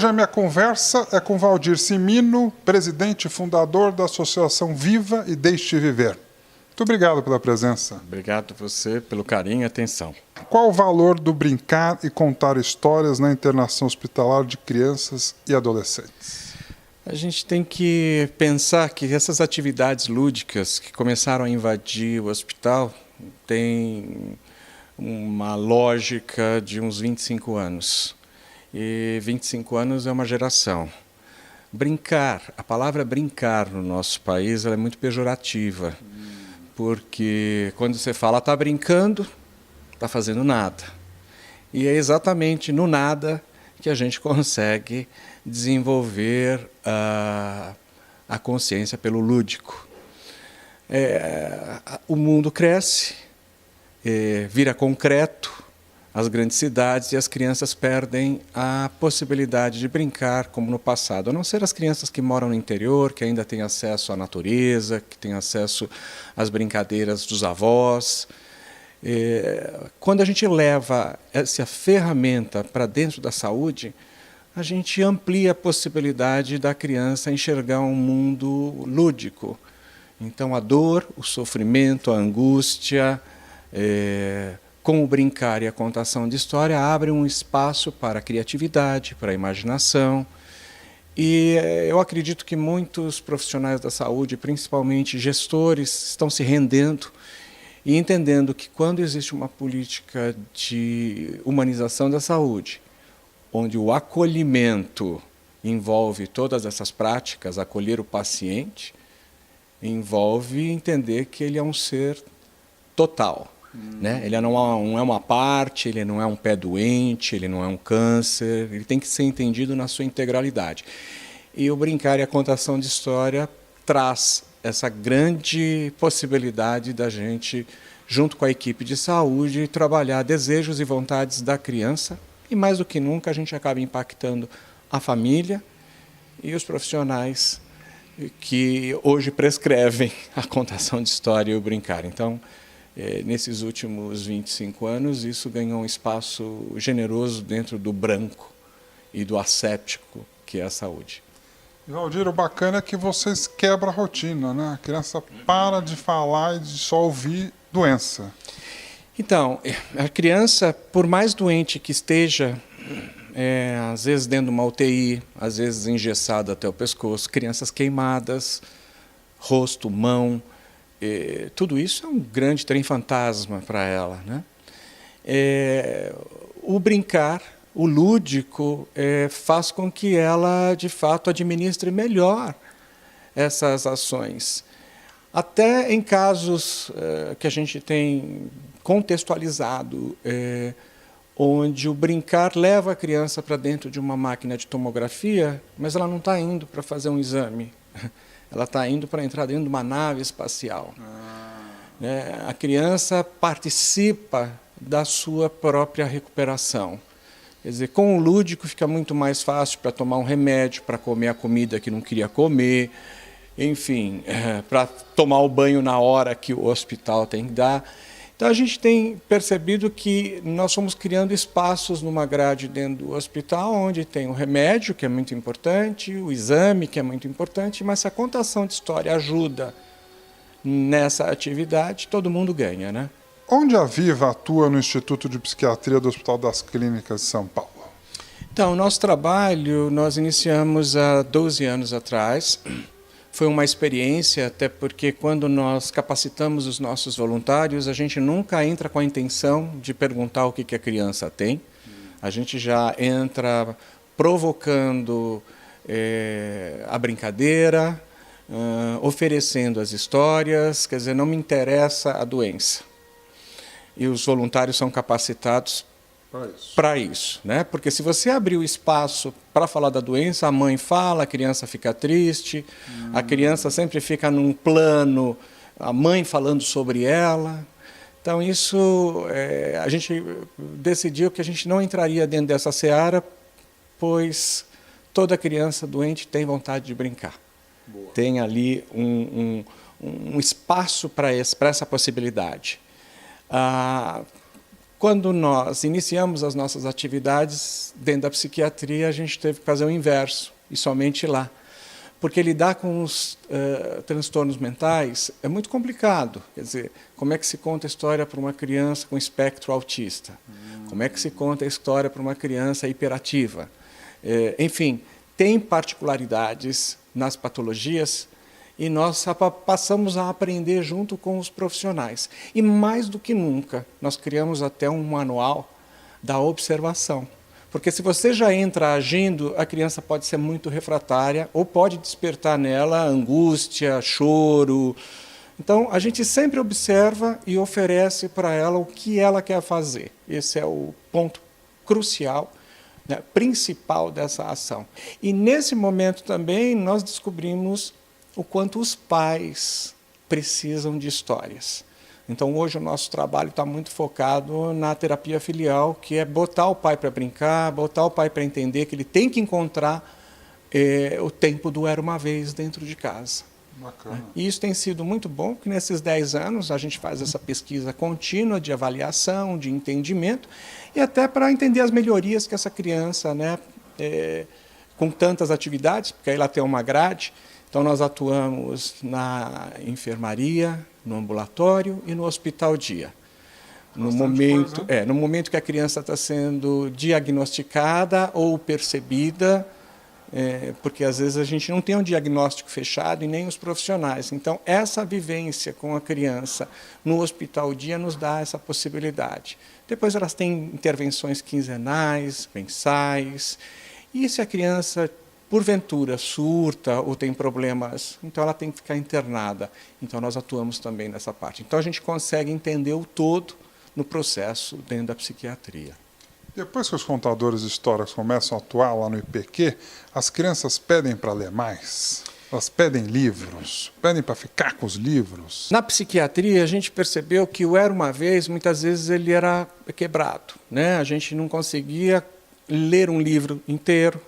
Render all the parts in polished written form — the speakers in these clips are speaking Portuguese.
Hoje a minha conversa é com Valdir Cimino, presidente e fundador da Associação Viva e Deixe Viver. Muito obrigado pela presença. Obrigado a você pelo carinho e atenção. Qual o valor do brincar e contar histórias na internação hospitalar de crianças e adolescentes? A gente tem que pensar que essas atividades lúdicas que começaram a invadir o hospital têm uma lógica de uns 25 anos. E 25 anos é uma geração. Brincar, a palavra brincar no nosso país ela é muito pejorativa, porque quando você fala está brincando, está fazendo nada. E é exatamente no nada que a gente consegue desenvolver a consciência pelo lúdico. O mundo cresce, vira concreto, as grandes cidades, e as crianças perdem a possibilidade de brincar como no passado, a não ser as crianças que moram no interior, que ainda têm acesso à natureza, que têm acesso às brincadeiras dos avós. Quando a gente leva essa ferramenta para dentro da saúde, a gente amplia a possibilidade da criança enxergar um mundo lúdico. Então, a dor, o sofrimento, a angústia, com o brincar e a contação de história, abre um espaço para a criatividade, para a imaginação. E eu acredito que muitos profissionais da saúde, principalmente gestores, estão se rendendo e entendendo que quando existe uma política de humanização da saúde, onde o acolhimento envolve todas essas práticas, acolher o paciente, envolve entender que ele é um ser total. Né? Ele não é uma parte, ele não é um pé doente, ele não é um câncer, ele tem que ser entendido na sua integralidade. E o brincar e a contação de história traz essa grande possibilidade da gente, junto com a equipe de saúde, trabalhar desejos e vontades da criança, e mais do que nunca a gente acaba impactando a família e os profissionais que hoje prescrevem a contação de história e o brincar. Então, nesses últimos 25 anos, isso ganhou um espaço generoso dentro do branco e do asséptico, que é a saúde. Valdir, o bacana é que vocês quebram a rotina, né? A criança para de falar e de só ouvir doença. Então, a criança, por mais doente que esteja, às vezes dentro de uma UTI, às vezes engessada até o pescoço, crianças queimadas, rosto, mão, tudo isso é um grande trem fantasma para ela, né? O brincar, o lúdico, faz com que ela, de fato, administre melhor essas ações. Até em casos que a gente tem contextualizado, onde o brincar leva a criança para dentro de uma máquina de tomografia, mas ela não está indo para fazer um exame. Ela está indo para entrar dentro de uma nave espacial. A criança participa da sua própria recuperação. Quer dizer, com o lúdico fica muito mais fácil para tomar um remédio, para comer a comida que não queria comer, enfim, para tomar o banho na hora que o hospital tem que dar. Então, a gente tem percebido que nós fomos criando espaços numa grade dentro do hospital, onde tem o remédio, que é muito importante, o exame, que é muito importante, mas se a contação de história ajuda nessa atividade, todo mundo ganha, né? Onde a Viva atua no Instituto de Psiquiatria do Hospital das Clínicas de São Paulo? Então, o nosso trabalho nós iniciamos há 12 anos atrás. Foi uma experiência, até porque quando nós capacitamos os nossos voluntários, a gente nunca entra com a intenção de perguntar o que a criança tem. A gente já entra provocando a brincadeira, oferecendo as histórias, quer dizer, não me interessa a doença. E os voluntários são capacitados para isso, né? Porque se você abrir o espaço para falar da doença, a mãe fala, a criança fica triste, a criança sempre fica num plano, a mãe falando sobre ela. Então, isso, a gente decidiu que a gente não entraria dentro dessa seara, pois toda criança doente tem vontade de brincar. Boa. Tem ali um espaço para essa possibilidade. Quando nós iniciamos as nossas atividades dentro da psiquiatria, a gente teve que fazer o inverso, e somente lá. Porque lidar com os transtornos mentais é muito complicado. Quer dizer, como é que se conta a história para uma criança com espectro autista? Como é que se conta a história para uma criança hiperativa? Enfim, tem particularidades nas patologias e nós passamos a aprender junto com os profissionais. E mais do que nunca, nós criamos até um manual da observação. Porque se você já entra agindo, a criança pode ser muito refratária ou pode despertar nela angústia, choro. Então, a gente sempre observa e oferece para ela o que ela quer fazer. Esse é o ponto crucial, né, principal dessa ação. E nesse momento também nós descobrimos o quanto os pais precisam de histórias. Então, hoje o nosso trabalho está muito focado na terapia filial, que é botar o pai para brincar, botar o pai para entender que ele tem que encontrar o tempo do era uma vez dentro de casa. Bacana. E isso tem sido muito bom, porque nesses 10 anos a gente faz essa pesquisa contínua de avaliação, de entendimento, e até para entender as melhorias que essa criança, né, com tantas atividades, porque aí ela tem uma grade. Então, nós atuamos na enfermaria, no ambulatório e no hospital dia. No momento que a criança está sendo diagnosticada ou percebida, porque às vezes a gente não tem um diagnóstico fechado e nem os profissionais. Então, essa vivência com a criança no hospital dia nos dá essa possibilidade. Depois elas têm intervenções quinzenais, mensais, e se a criança porventura surta ou tem problemas, então ela tem que ficar internada. Então nós atuamos também nessa parte. Então a gente consegue entender o todo no processo dentro da psiquiatria. Depois que os contadores de histórias começam a atuar lá no IPQ, as crianças pedem para ler mais? Elas pedem livros? Pedem para ficar com os livros? Na psiquiatria a gente percebeu que o era uma vez, muitas vezes ele era quebrado, né? A gente não conseguia ler um livro inteiro.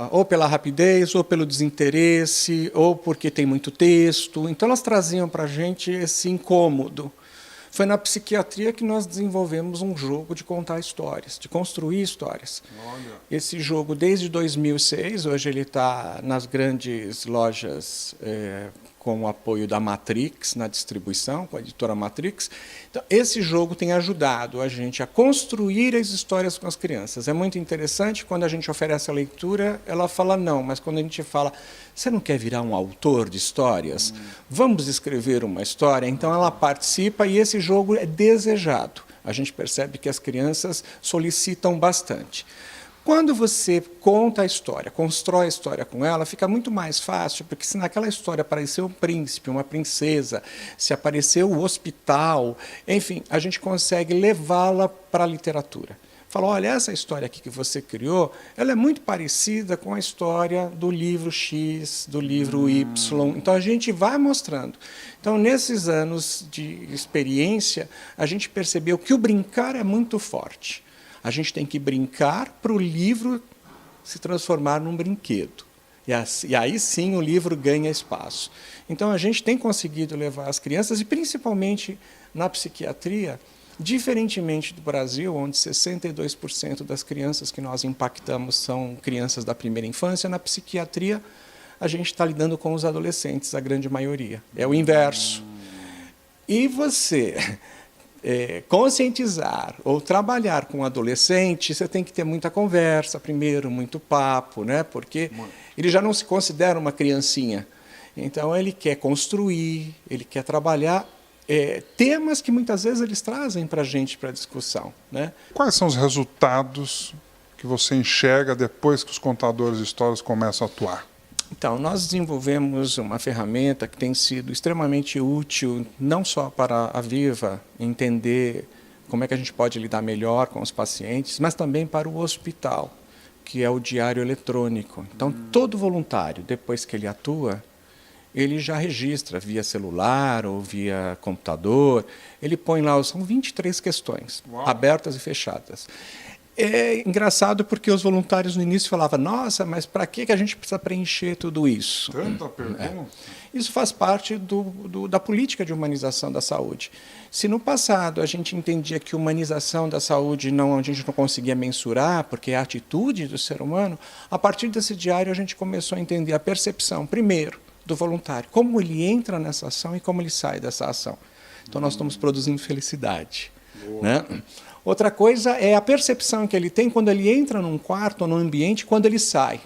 Ou pela rapidez, ou pelo desinteresse, ou porque tem muito texto. Então, elas traziam para a gente esse incômodo. Foi na psiquiatria que nós desenvolvemos um jogo de contar histórias, de construir histórias. Olha. Esse jogo, desde 2006, hoje ele está nas grandes lojas com o apoio da Matrix, na distribuição, com a editora Matrix. Então, esse jogo tem ajudado a gente a construir as histórias com as crianças. É muito interessante, quando a gente oferece a leitura, ela fala não, mas quando a gente fala, você não quer virar um autor de histórias? Vamos escrever uma história? Então, ela participa e esse jogo é desejado. A gente percebe que as crianças solicitam bastante. Quando você conta a história, constrói a história com ela, fica muito mais fácil, porque se naquela história apareceu um príncipe, uma princesa, se apareceu o hospital, enfim, a gente consegue levá-la para a literatura. Fala, olha, essa história aqui que você criou, ela é muito parecida com a história do livro X, do livro Y. Então, a gente vai mostrando. Então, nesses anos de experiência, a gente percebeu que o brincar é muito forte. A gente tem que brincar para o livro se transformar num brinquedo. E aí sim o livro ganha espaço. Então a gente tem conseguido levar as crianças, e principalmente na psiquiatria, diferentemente do Brasil, onde 62% das crianças que nós impactamos são crianças da primeira infância, na psiquiatria a gente está lidando com os adolescentes, a grande maioria. É o inverso. E você conscientizar ou trabalhar com adolescente, você tem que ter muita conversa primeiro, muito papo, né? Porque ele já não se considera uma criancinha. Então, ele quer construir, ele quer trabalhar temas que muitas vezes eles trazem para a gente para discussão, né? Quais são os resultados que você enxerga depois que os contadores de histórias começam a atuar? Então, nós desenvolvemos uma ferramenta que tem sido extremamente útil, não só para a Viva entender como é que a gente pode lidar melhor com os pacientes, mas também para o hospital, que é o diário eletrônico. Então, todo voluntário, depois que ele atua, ele já registra via celular ou via computador, ele põe lá, são 23 questões, abertas e fechadas. É engraçado porque os voluntários no início falavam, nossa, mas para que a gente precisa preencher tudo isso? Tanta pergunta. Isso faz parte da política de humanização da saúde. Se no passado a gente entendia que humanização da saúde a gente não conseguia mensurar, porque é a atitude do ser humano, a partir desse diário a gente começou a entender a percepção, primeiro, do voluntário, como ele entra nessa ação e como ele sai dessa ação. Então nós estamos produzindo felicidade. Né? Outra coisa é a percepção que ele tem quando ele entra num quarto ou num ambiente, quando ele sai.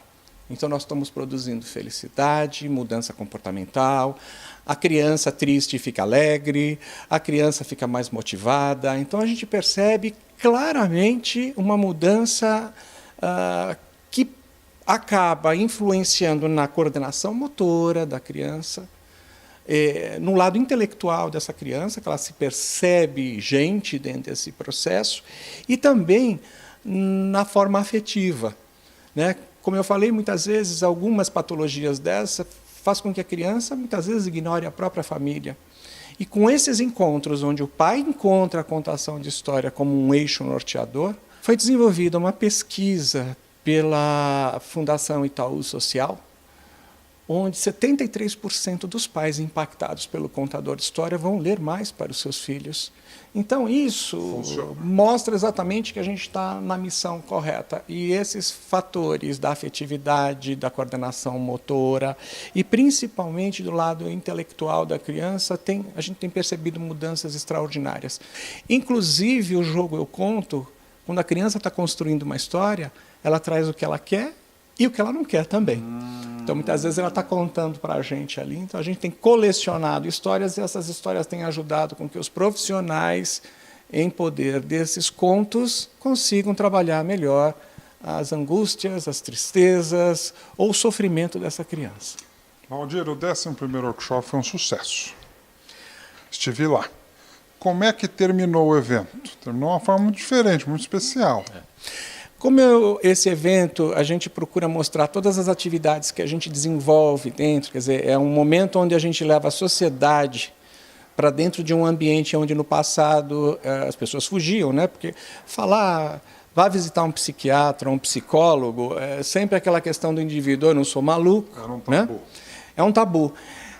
Então nós estamos produzindo felicidade, mudança comportamental, a criança triste fica alegre, a criança fica mais motivada. Então a gente percebe claramente uma mudança que acaba influenciando na coordenação motora da criança, no lado intelectual dessa criança, que ela se percebe gente dentro desse processo, e também na forma afetiva. Né? Como eu falei, muitas vezes, algumas patologias dessa fazem com que a criança, muitas vezes, ignore a própria família. E com esses encontros, onde o pai encontra a contação de história como um eixo norteador, foi desenvolvida uma pesquisa pela Fundação Itaú Social, onde 73% dos pais impactados pelo contador de história vão ler mais para os seus filhos. Então, isso mostra exatamente que a gente está na missão correta. E esses fatores da afetividade, da coordenação motora e, principalmente, do lado intelectual da criança, a gente tem percebido mudanças extraordinárias. Inclusive, o jogo Eu Conto, quando a criança está construindo uma história, ela traz o que ela quer e o que ela não quer também. Então, muitas vezes, ela está contando para a gente ali. Então, a gente tem colecionado histórias e essas histórias têm ajudado com que os profissionais, em poder desses contos, consigam trabalhar melhor as angústias, as tristezas ou o sofrimento dessa criança. Valdir, o 11º workshop foi um sucesso. Estive lá. Como é que terminou o evento? Terminou de uma forma muito diferente, muito especial. Como esse evento, a gente procura mostrar todas as atividades que a gente desenvolve dentro, quer dizer, é um momento onde a gente leva a sociedade para dentro de um ambiente onde no passado as pessoas fugiam, né? Porque vá visitar um psiquiatra, um psicólogo, é sempre aquela questão do indivíduo, eu não sou maluco. Era um tabu. Né? É um tabu.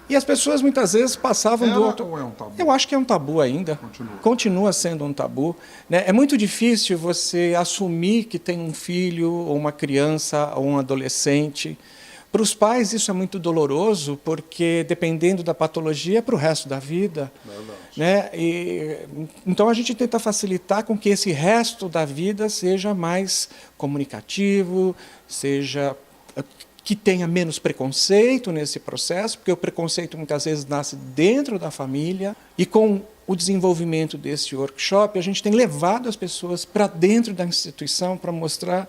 E as pessoas muitas vezes passavam do outro. Ou é um tabu? Eu acho que é um tabu ainda. Continua sendo um tabu. Né? É muito difícil você assumir que tem um filho, ou uma criança, ou um adolescente. Para os pais isso é muito doloroso, porque dependendo da patologia é para o resto da vida. Né? Então a gente tenta facilitar com que esse resto da vida seja mais comunicativo, que tenha menos preconceito nesse processo, porque o preconceito muitas vezes nasce dentro da família, e com o desenvolvimento desse workshop, a gente tem levado as pessoas para dentro da instituição para mostrar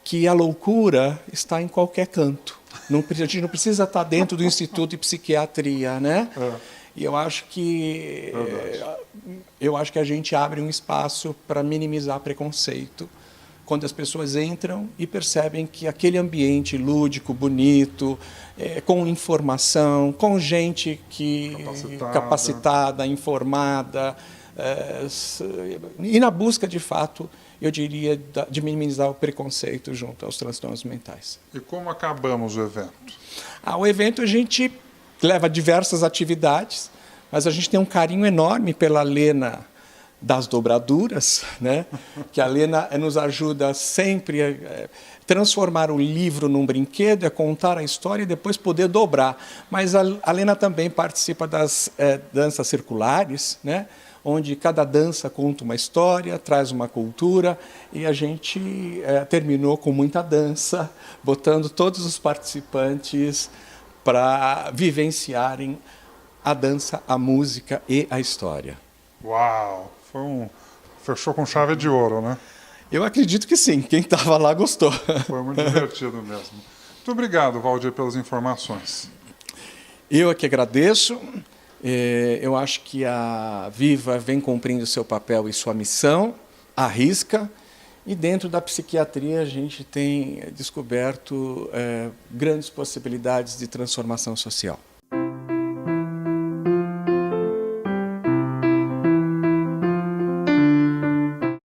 que a loucura está em qualquer canto. A gente não precisa estar dentro do Instituto de Psiquiatria, né? E eu acho que a gente abre um espaço para minimizar preconceito, quando as pessoas entram e percebem que aquele ambiente lúdico, bonito, com informação, com gente capacitada, informada, e na busca, de fato, eu diria, de minimizar o preconceito junto aos transtornos mentais. E como acabamos o evento? O evento a gente leva diversas atividades, mas a gente tem um carinho enorme pela Lena das dobraduras, né? Que a Lena nos ajuda sempre a transformar o livro num brinquedo, a contar a história e depois poder dobrar. Mas a Lena também participa das danças circulares, né? Onde cada dança conta uma história, traz uma cultura, e a gente terminou com muita dança, botando todos os participantes para vivenciarem a dança, a música e a história. Uau! Fechou com chave de ouro, né? Eu acredito que sim. Quem estava lá gostou. Foi muito divertido mesmo. Muito obrigado, Valdir, pelas informações. Eu é que agradeço. Eu acho que a Viva vem cumprindo seu papel e sua missão, à risca, e dentro da psiquiatria a gente tem descoberto grandes possibilidades de transformação social.